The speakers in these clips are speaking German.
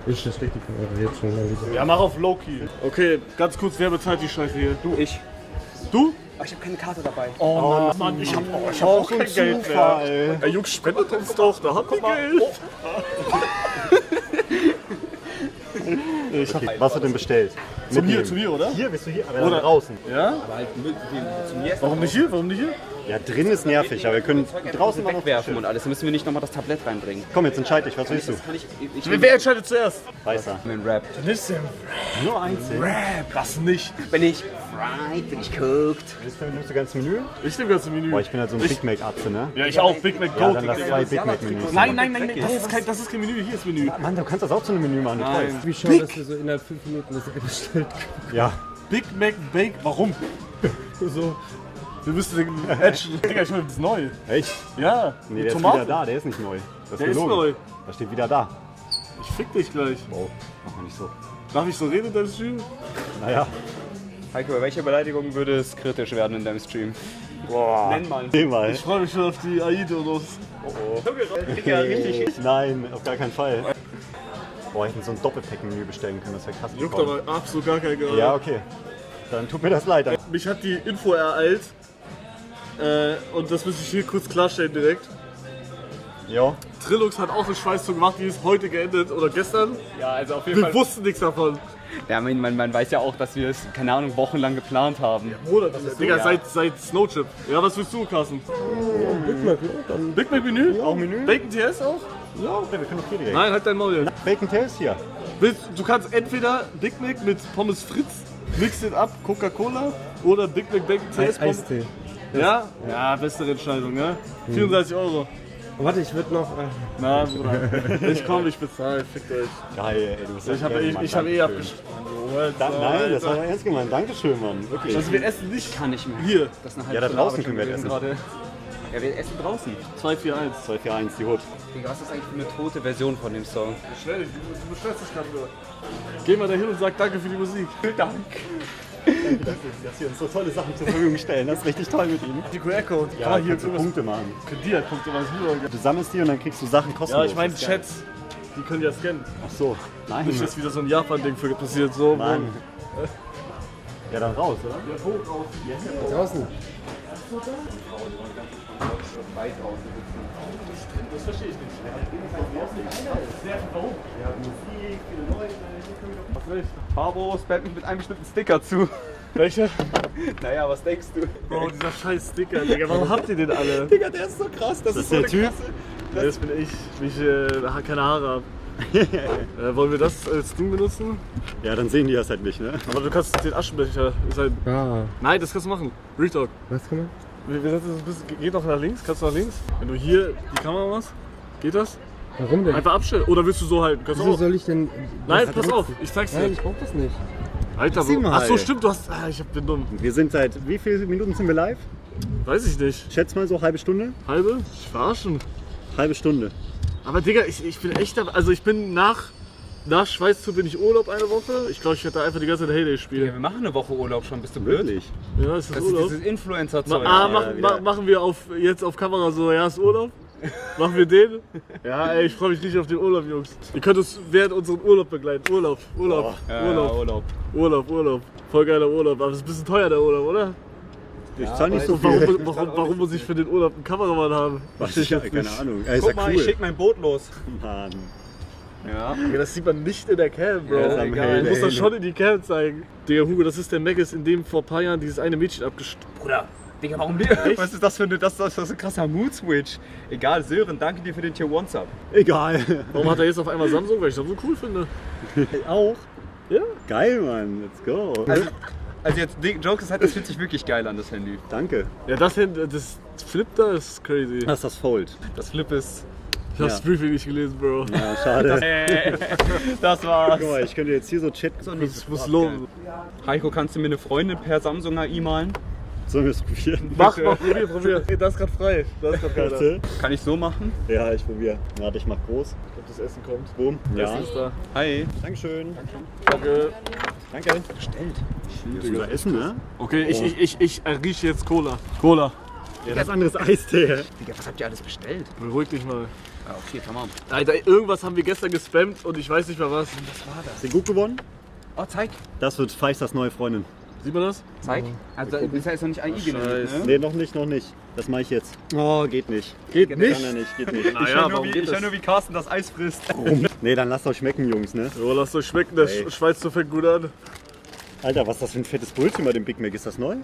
Ich das richtig jetzt schon mal wieder. Ja, mach auf Low-Key. Okay, ganz kurz, wer bezahlt die Scheiße hier? Du, ich. Du? Aber ich habe keine Karte dabei. Oh Mann, ich hab auch kein Geld mehr. Ey, Jungs, spendet uns doch, da habt ihr Geld. Okay, was hat denn bestellt? Zu mir, oder? Hier, bist du hier? Aber dann draußen. Ja? Aber halt zu mir Warum nicht hier? Warum nicht hier? Ja, drin ist nervig, aber wir können draußen mal noch wegwerfen und alles. Dann müssen wir nicht nochmal das Tablett reinbringen. Komm, jetzt entscheide ich, was willst du? Kann ich Wer entscheidet zuerst? Weißer. den Rap. Nicht der Nur einzeln. Das nicht. Bin ich fried, bin ich cooked. Nimmst du ganz Menü? Ich nehme ganze Menü. Boah, ich bin halt so ein Big Mac-Atze, ne? Ja, ich auch. Big Mac Ja, Goat. dann lass zwei Big Mac-Menüs. Nein, das ist kein Menü. Hier ist Menü. Mann, du kannst das auch zu einem Menü machen, du Nein. Wie schade, dass wir so innerhalb 5 Minuten das bestellt haben. Ja. Big Mac Bake. Warum? So. Wir müssen den Edge. Digga, ich meine, das ist neu. Echt? Ja. Nee, der ist Tomaten. wieder da, der ist nicht neu. Das Der ist gelogen. neu. Da steht wieder da. Ich fick dich gleich. Oh, mach mal nicht so. Darf ich so reden in deinem Stream? Naja. Heiko, bei welcher Beleidigung würde es kritisch werden in deinem Stream? Boah. Nenn mal. Seh mal. Ich freue mich schon auf die AI-Donos. Ja, richtig. Nein, auf gar keinen Fall. Boah, ich hätte so ein Doppelpack-Menü bestellen können, das wäre krass. Juckt gekommen. aber absolut gar kein Gehör. Ja, okay. Dann tut mir das leid. Mich hat die Info ereilt. Und das muss ich hier kurz klarstellen direkt. Ja. Trillux hat auch eine Schweißtour gemacht, die ist heute geendet oder gestern. Ja, also auf jeden Wir wussten nichts davon. Ja, man weiß ja auch, dass wir es, keine Ahnung, wochenlang geplant haben. Monate. Digga, seit Snowchip. Ja, was willst du, Carsten? Big Mac, ne? Dann Big Mac Menü? Auch Menü? Bacon TS auch? Ja, wir können doch hier direkt. Nein, halt dein Maul jetzt. Bacon Tails hier. Du kannst entweder Big Mac mit Pommes Fritz, mix den ab, Coca-Cola oder Big Mac Bacon TS. Eistee. Ja? Ja, bessere Entscheidung, ne? 34 Euro. Oh, warte, ich würde noch. Na, Bruder. Ich komm, ich bezahle, fickt euch. Geil, ey, du bist Ich habe abgeschlossen. Nein, das war ernst gemeint. Dankeschön, Mann. Wirklich. Also wir essen nicht Kann nicht mehr. hier. Das ist eine halbe Ja, da Stunde draußen Arbeit können wir gewesen essen. gerade. Ja, wir essen draußen. 241. 241, die Hut. Digga, was ist das eigentlich für eine tote Version von dem Song? Beschwer dich, du beschwerst dich gerade nur. Geh mal da hin und sag danke für die Musik. Dank. Dass wir uns so tolle Sachen zur Verfügung stellen. Das ist richtig toll mit ihnen. Die QR-Code. Ja, Kann man hier kannst du Punkte machen. Für die halt Punkte was hier. Du sammelst die und dann kriegst du Sachen kostenlos. Ja, ich meine Das ist geil. Chats. Die können ja scannen. Ach so. Nein. Nicht, dass wieder so ein Japan-Ding für passiert. So. Nein. Ja, dann raus, oder? Draußen. Das verstehe ich nicht. Warum? Ja, Musik, viele Leute. Was nicht? Fabo spammt mich mit einem bestimmten Sticker zu. Welcher? Naja, was denkst du? Bro, dieser scheiß Sticker, Digga. Warum habt ihr den alle? Digga, der ist so krass. Das Das ist ist so der eine Typ. krasse. Das bin ich. Keine Haare habe. Wollen wir das als Ding benutzen? Ja, dann sehen die das halt nicht, ne? Aber du kannst den Aschenbecher. Ist halt Ah, Nein, das kannst du machen. Retalk. was kann man? Wir setzen das ein bisschen. Geht doch nach links. Kannst du nach links? Wenn du hier die Kamera machst, geht das? Warum denn? Einfach abstellen. Oder willst du so halten? Kannst du Wieso auch. soll ich denn. Nein, was pass auf. benutzen? Ich zeig's Nein, dir. ich brauch das nicht. Alter, Sieh mal. Ach so, stimmt. Du hast. Ich bin dumm. Wir sind seit wie vielen Minuten sind wir live? Weiß ich nicht. Schätz mal so halbe Stunde? Halbe? Ich verarschen. Halbe Stunde. Aber Digga, ich bin echt. Also ich bin nach Schweißtour bin ich Urlaub eine Woche. Ich glaube, ich werde da einfach die ganze Zeit Heyday Ja, spielen. wir machen eine Woche Urlaub schon, bist du blöd? Wirklich? Ja, ist das, Das ist Urlaub? dieses Influencer-Zeug. Machen wir jetzt auf Kamera so, ja, ist Urlaub? Machen wir den? Ja, ey, ich freue mich richtig auf den Urlaub, Jungs. Ihr könnt uns während unserem Urlaub begleiten. Urlaub. Urlaub. Voll geiler Urlaub. Aber es ist ein bisschen teuer, der Urlaub, oder? Ich zahle nicht so viel. Warum muss ich für den Urlaub einen Kameramann haben? Weiß ich ja, keine Ahnung. Ja, ist Guck ja mal, cool. ich schick mein Boot los. Mann. Ja. Ja, das sieht man nicht in der Cam, Bro. Ja, ist am Egal, Heyday. ich muss das schon in die Cam zeigen. Digga, Hugo, das ist der Maggis, in dem vor ein paar Jahren dieses eine Mädchen abgestoßen. Bruder, Digga, warum was ist das für eine, das ist ein krasser Mood-Switch. Egal, Sören, danke dir für den Tier One-Sub. Egal. Warum hat er jetzt auf einmal Samsung? Weil ich Samsung cool finde. Auch? Ja. Geil, Mann. Let's go. Also jetzt, Jokes, das fühlt sich wirklich geil an, das Handy. Danke. Ja, das Flip da ist crazy. Das ist das Fold. Das Flip ist... Ich hab's das Briefing nicht gelesen, Bro. Ja, schade. Das war's. Guck mal, ich könnte jetzt hier so Chat. Ich muss loben. Heiko, kannst du mir eine Freundin per Samsung AI malen? Sollen wir es probieren? Mach, probier. Hey, das ist gerade frei. Da ist gerade keiner. Warte. Kann ich so machen? Ja, ich probiere. Warte, ich mach groß. Ich glaub, das Essen kommt. Boom. Ja. Essen ist da. Hi. Dankeschön. Danke. Danke. Bestellt. Das ist unser Essen, ne? Okay, ich rieche jetzt Cola. Cola. Ja, das andere ist Eistee. Digga, was habt ihr alles bestellt? Beruhig dich mal. Ah, okay, tamam. Alter, irgendwas haben wir gestern gespammt und ich weiß nicht mehr was. Was war das? Hast du gut gewonnen? Oh, zeig. Das wird Feisters neue Freundin. Sieht man das? Zeig. Also, bisher ist noch nicht AI genannt, Scheiße. ne? Nee, noch nicht. Das mache ich jetzt. Oh, geht nicht. Geht nicht? Kann er nicht, geht nicht. Naja, warum geht Ich höre das? nur, wie Carsten das Eis frisst. Nee, dann lasst euch schmecken, Jungs, ne? Jo, lasst euch schmecken, der Ey. Schweizer fängt gut an. Alter, was ist das für ein fettes Brötchen bei dem Big Mac? Ist das neu?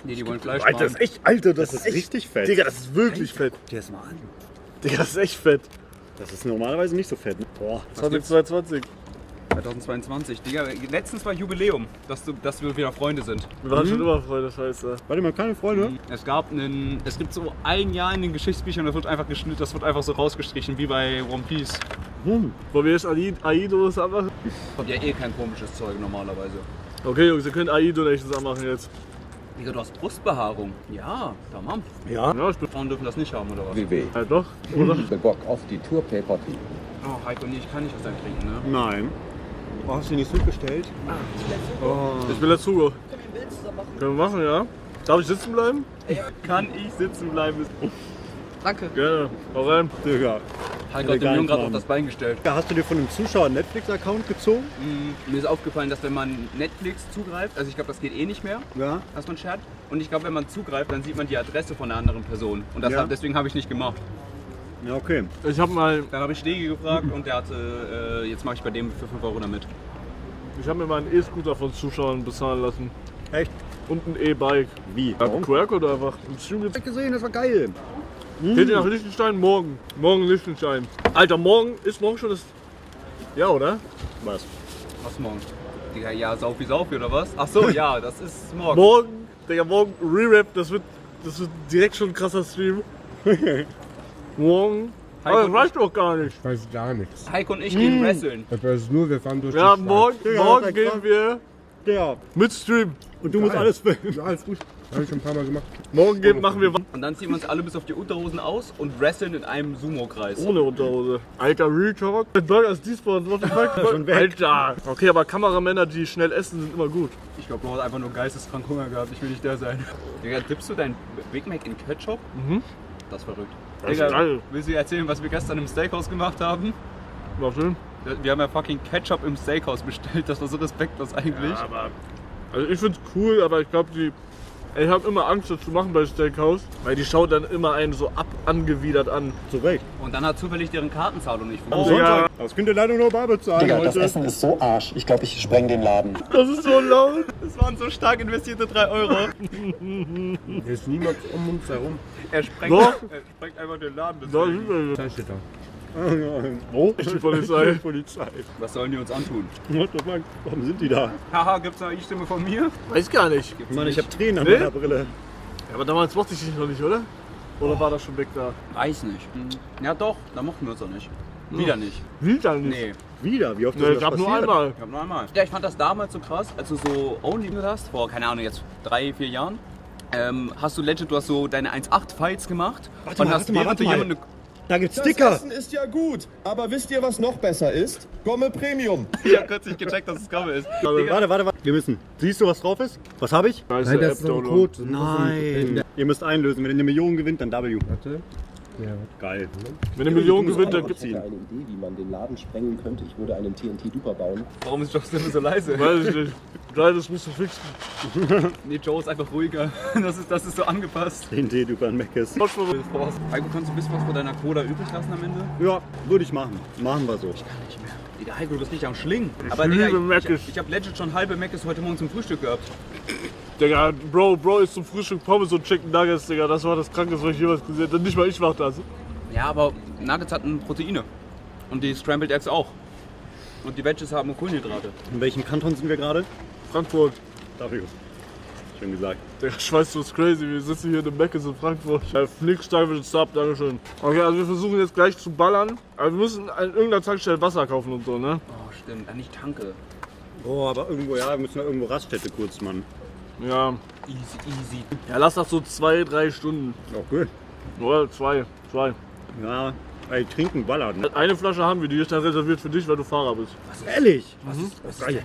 Nee, die wollen Fleisch Alter, das ist echt, Alter, Das ist richtig fett. Digga, das ist wirklich fett. Guck dir das mal an. Digga, das ist echt fett. Das ist normalerweise nicht so fett. Ne? Boah. 2022. 2022. Digga, letztens war Jubiläum, dass wir wieder Freunde sind. Wir waren schon immer Freunde, scheiße. Warte mal, keine Freunde? Es gibt so ein Jahr in den Geschichtsbüchern, das wird einfach geschnitten, das wird einfach so rausgestrichen, wie bei One Piece. Wollen wir jetzt AI-Donos anmachen? Kommt ja eh kein komisches Zeug normalerweise. Okay, Jungs, ihr könnt AI-Donations anmachen jetzt. Digga, du hast Brustbehaarung. Ja, tamam. Ja. Ja, ich bin. Frauen dürfen das nicht haben, oder was? WW. Ja, doch, oder? Bock auf die Tour Pay Party. Oh, Heiko, nee, ich kann nicht was dann trinken, ne? Nein. Oh, hast du nicht so bestellt? Ich will dazu. Können wir machen, ja? Darf ich sitzen bleiben? Kann ich sitzen bleiben? Danke. Gerne. Hau rein. Digga. Heiko hat dem Jungen gerade auf das Bein gestellt. Hast du dir von einem Zuschauer einen Netflix-Account gezogen? Mir ist aufgefallen, dass wenn man Netflix zugreift, also ich glaube, das geht eh nicht mehr, Ja. dass man shared. Und ich glaube, wenn man zugreift, dann sieht man die Adresse von der anderen Person. Und das Ja. deswegen habe ich nicht gemacht. Ja, okay. Ich habe mal, Dann habe ich Stegi gefragt und der hatte, jetzt mache ich bei dem für 5 Euro damit. ich habe mir mal einen E-Scooter von Zuschauern bezahlen lassen. Echt? Und ein E-Bike. Wie? Ja, Quirk oder einfach? Im Stream gibt's. gesehen, das war geil. Geht ihr nach Liechtenstein? Morgen. Morgen Liechtenstein. Alter, morgen schon das. Ja, oder? Was? Was morgen? Digga, ja, Saufi oder was? Ach so, ja, das ist morgen. Morgen, Digga, morgen Re-Rap, das wird direkt schon ein krasser Stream. Morgen. Aber das reicht doch gar nicht. Ich weiß gar nichts. Heiko und ich gehen wresteln. Ich weiß nur, wir fahren durch Ja, die Stadt. morgen das ist gehen krass. wir Ja. mit Stream. Und du musst Geil. alles filmen. Ja, alles gut. Habe ich schon ein paar Mal gemacht. Morgen machen wir Und dann ziehen wir uns alle bis auf die Unterhosen aus und wresteln in einem Sumo-Kreis. ohne Unterhose. Alter, Real Talk. Der Burger ist Despawn. What the fuck? Schon weg. Alter. Okay, aber Kameramänner, die schnell essen, sind immer gut. Ich glaube, du hast einfach nur geisteskrank Hunger gehabt. Ich will nicht der sein. Digga, dippst du dein Big Mac in Ketchup? Mhm. Das ist verrückt. Das ist Digga, geil. willst du dir erzählen, was wir gestern im Steakhouse gemacht haben? War schön. Wir haben ja fucking Ketchup im Steakhouse bestellt. Das war so respektlos eigentlich. Ja, aber, also ich find's cool, aber ich glaube, ich habe immer Angst, das zu machen bei Steakhouse, weil die schaut dann immer einen so angewidert an. Zu Recht. Und dann hat zufällig deren Kartenzahlung nicht Am funktioniert. Sonntag. Das könnt ihr leider nur bar bezahlen Digga, das heute. Essen ist so Arsch. Ich glaube, ich spreng den Laden. Das ist so laut. Das waren so stark investierte 3 Euro. Hier ist niemand um uns herum. Er sprengt, Doch. er sprengt einfach den Laden. Da sind wir. Da steht da. Wo ist die Polizei? Polizei. Was sollen die uns antun? What the fuck? Warum sind die da? Haha, gibt's eine I-Stimme von mir? Weiß gar nicht. Mann, ich habe Tränen an Nee? meiner Brille. Ja, aber damals mochte ich dich noch nicht, oder? Oder war das schon weg da? Weiß nicht. Ja doch, da mochten wir uns doch nicht. Wieder nicht. Wieder nicht. Nee, Wieder? Wie oft Nee, ist ich das hab nur passiert? einmal. ich hab nur einmal. Ja, ich fand das damals so krass, als du so Only hast, vor, keine Ahnung, jetzt 3, 4 Jahren. Hast du legit, du hast so deine 1.8 Fights gemacht Warte und mal, hast warte mal, während warte du mal. jemanden Da gibt's Das Sticker. Essen ist ja gut, aber wisst ihr, was noch besser ist? Gomme Premium. Ich hab kürzlich gecheckt, dass es Komme ist. Warte. Wir müssen. Siehst du, was drauf ist? Was habe ich? Scheiße, Nein, das ist so ein App-Download. Code. Das muss Nein. Ihr müsst einlösen. Wenn ihr eine Million gewinnt, dann W. Warte. Ja. Geil. Wenn eine Million gewinnt, dann Ich gibt's hätte eine Idee, wie man den Laden sprengen könnte. Ich würde einen TNT-Duper bauen. Warum ist Joe's Stimme so leise? Weiß ich nicht. Nein, das musst du fixen. Nee, Joe ist einfach ruhiger. Das ist so angepasst. Den du bei Meckes. Heiko, kannst du ein bisschen was von deiner Cola übrig lassen am Ende? Ja, würde ich machen. Machen wir so. Nicht mehr. Digga, Heiko, du bist nicht am Schlingen. Ich Digga, liebe Mc's. ich hab legit schon halbe Mc's heute Morgen zum Frühstück gehabt. Digga, Bro ist zum Frühstück Pommes und Chicken Nuggets, Digga. Das war das Krankeste, was ich jemals gesehen habe. Nicht mal ich mach das. Ja, aber Nuggets hatten Proteine. Und die Scrambled Eggs auch. Und die Veggies haben Kohlenhydrate. In welchem Kanton sind wir gerade? Frankfurt. W. Schön gesagt. Digga, Schweiß, du bist crazy. Wir sitzen hier in dem Mc's in Frankfurt. Flick, stark mit Sub, dankeschön. Okay, also wir versuchen jetzt gleich zu ballern. Aber wir müssen an irgendeiner Tankstelle Wasser kaufen und so, ne? Oh, stimmt. Nicht Tanke. Oh, aber irgendwo, ja, wir müssen ja irgendwo Raststätte kurz, Mann. Ja. Easy. Ja, lass das so 2-3 Stunden. Okay. Oder 2. Ja, ey, trinken ballert, ne? Eine Flasche haben wir, die ist dann reserviert für dich, weil du Fahrer bist. Ehrlich? Was ist Geil.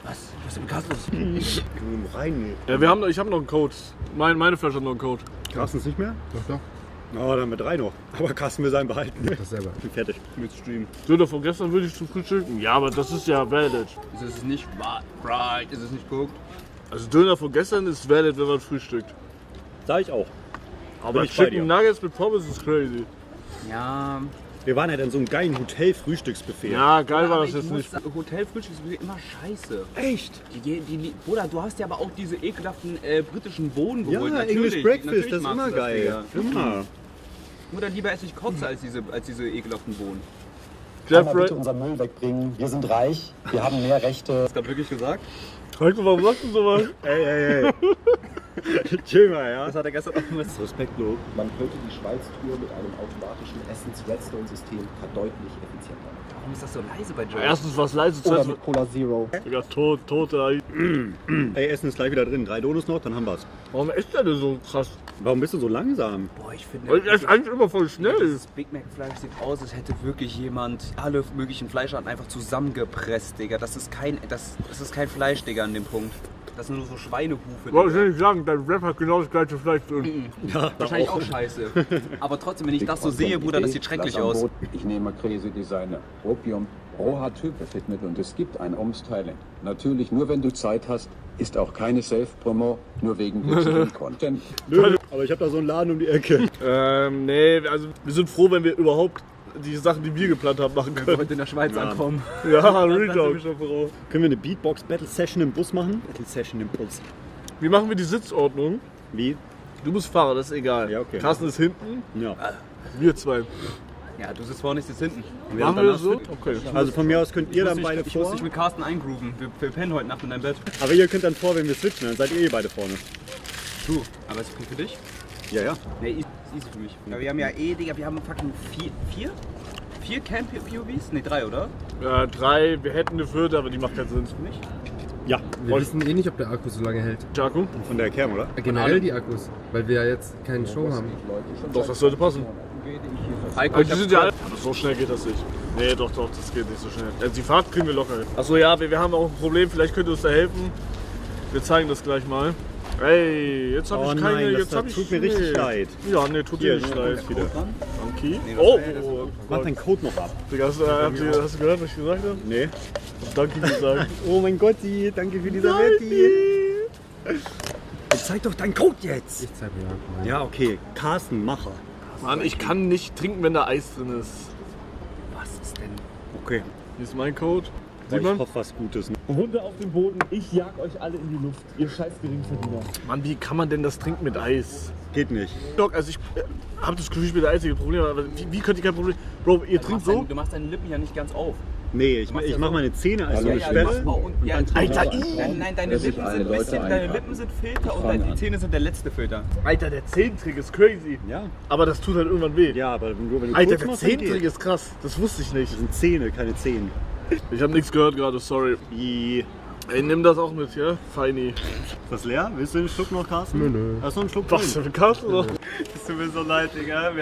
Was? Was ist denn mit Kastus? Rein. Ja, ich habe noch einen Code. Meine Flasche hat noch einen Code. Carsten ist nicht mehr? Doch. Oh, dann haben wir 3 noch. Aber Carsten will sein behalten. Das selber. Ich bin fertig mit Stream. Döner von gestern würde ich zum Frühstücken. Ja, aber das ist ja valid. Ist es nicht right? Ist es nicht cooked? Also Döner von gestern ist valid, wenn man frühstückt. Sag ich auch. Aber Bin ich bei Chicken dir. Nuggets mit Pommes ist crazy. Ja. Wir waren ja in so einem geilen Hotel-Frühstücksbuffet. Ja, geil war Aber das ich jetzt muss nicht. sagen, Hotelfrühstück ist immer scheiße. Echt? Bruder, du hast ja aber auch diese ekelhaften britischen Bohnen Ja, geholt. Natürlich, English Breakfast, natürlich das ist magst immer du das, geil. Digga. Immer. Oder lieber esse ich Kotze als diese ekelhaften Bohnen. Kann man bitte unseren Müll wegbringen? Wir sind reich, wir haben mehr Rechte. Hast du das wirklich gesagt? Heiko, warum sagst du sowas? Ey. Chill mal, ja? Das hat er gestern auch gemacht. Respektlos. Man könnte die Schweißtür mit einem automatischen Essens-Redstone-System deutlich effizienter machen. Warum ist das so leise bei Joe? Erstens was leise, Oder zweitens mit Cola Zero. Digga, tote. Ey, Essen ist gleich wieder drin. 3 Donuts noch, dann haben wir's. Warum ist der denn so krass? Warum bist du so langsam? Boah, ich finde, Weil er ist eigentlich immer voll schnell. dieses Big Mac Fleisch sieht aus, als hätte wirklich jemand alle möglichen Fleischarten einfach zusammengepresst, Digga. Das ist kein Fleisch, Digga, an dem Punkt. Das sind nur so Schweinehufe. Wollte ich Digga. nicht sagen, dein Rap hat genau das gleiche Fleisch drin. Ja, Wahrscheinlich auch scheiße. Aber trotzdem, wenn ich das so sehe, Bruder, das sieht schrecklich aus. Ich nehme Crazy Designer, Opium, Roha-Type-Fitmittel und es gibt ein Umstyling. Natürlich nur, wenn du Zeit hast, ist auch keine Self-Promo, nur wegen hübschen Content. Nö, aber ich habe da so einen Laden um die Ecke. Nee, also wir sind froh, wenn wir überhaupt die Sachen, die wir geplant haben, machen können. Heute in der Schweiz Ja. ankommen. Ja, Dann Real sind wir Talk. schon froh. Können wir eine Beatbox-Battle-Session im Bus machen? Battle-Session im Bus. Wie machen wir die Sitzordnung? Wie? Du bist Fahrer, das ist egal. Ja, okay. Carsten ist hinten, Ja. wir zwei. Ja, du sitzt vorne, ich sitze hinten. Machen wir das so? Okay. Also von mir aus könnt ihr dann beide Ich muss vor. dich mit Carsten eingrooven. Wir pennen heute Nacht in deinem Bett. Aber ihr könnt dann vor, wenn wir switchen, dann seid ihr beide vorne. Du. Aber ist okay für dich? Ja, ja. Nee, ist easy für mich. Ja, wir haben ja Digga, wir haben fucking vier Camp-POVs? Ne, 3, oder? Ja, 3, wir hätten eine 4, aber die macht keinen Sinn. Nicht? Ja. Wir wissen eh nicht, ob der Akku so lange hält. Jaco? Von der Cam, oder? Generell die Akkus, weil wir ja jetzt keinen Show haben. Doch, das sollte passen. Heiko, Aber die sind ja alle. Aber so schnell geht das nicht. Nee, doch, das geht nicht so schnell. Also die Fahrt kriegen wir locker hin. Achso, ja, wir haben auch ein Problem, vielleicht könnt ihr uns da helfen. Wir zeigen das gleich mal. Ey, jetzt habe Oh ich keine. nein, jetzt das hab ich, tut mir richtig leid. Ja, nee, tut Hier, dir nicht leid. wieder. Danke. Nee, das Oh, war ja das- Mach deinen Code noch ab. Digga, hast du gehört, was ich gesagt habe? Nee. Danke gesagt. Oh mein Gott, danke für dieser Wetti. Zeig doch deinen Code jetzt. Ich zeig mir mal. Ja, okay. Carsten, Macher. Mann, ich kann nicht trinken, wenn da Eis drin ist. Was ist denn? Okay. Hier ist mein Code. Boah, Sieht ich man? hoffe was Gutes. Hunde auf dem Boden, ich jag euch alle in die Luft, ihr scheiß Geringverdiener. Mann, wie kann man denn das trinken mit Eis? Geht nicht. Doc, also ich habe das Gefühl, ich bin der einzige Problem, aber wie könnt ihr kein Problem? Bro, ihr trinkt so? Du machst deine Lippen ja nicht ganz auf. Nee, ich mach meine Zähne als so eine Ja, du machst Sperre. auch, und, ja, Alter, nein, deine Lippen sind ein bisschen, deine Lippen sind Filter und die Zähne sind der letzte Filter. Alter, der Zehentrick ist crazy. Ja. Aber das tut halt irgendwann weh. Ja, aber nur wenn du Alter, kurz der machst, dann Zehentrick geht's. ist krass. Das wusste ich nicht. Das sind Zähne, keine Zehen. Ich habe nichts gehört gerade, sorry. Wie? Ey, nimm das auch mit, ja? Feini. Ist das leer? Willst du den Schluck noch, Carsten? Nö. Hast du noch einen Schluck? Was für ein Carsten noch? Es tut mir so leid, Digga.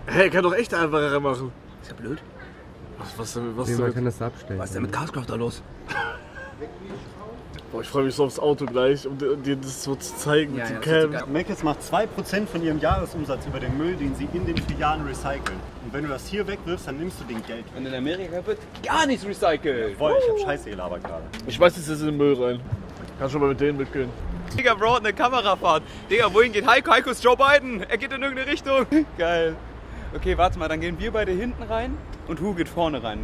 Hä, kann doch echt einfach reinmachen. Ist ja blöd. Was Man kann das abstellen. Was ist denn mit Castcraft da los? Boah, ich freue mich so aufs Auto gleich, um dir das so zu zeigen Ja, mit ja, dem das ist so Cam. geil. Mc's macht 2% von ihrem Jahresumsatz über den Müll, den sie in den Filialen recyceln. Und wenn du das hier wegwirfst, dann nimmst du den Geld. Und in Amerika wird gar nichts recycelt. Boah, ich hab Scheiße gelabert gerade. Ich weiß jetzt in den Müll rein. Kannst schon mal mit denen mitgehen. Digga, Bro, eine Kamerafahrt. Digga, wohin geht Heiko? Heiko ist Joe Biden. Er geht in irgendeine Richtung. Geil. Okay, warte mal, dann gehen wir beide hinten rein und Hu geht vorne rein.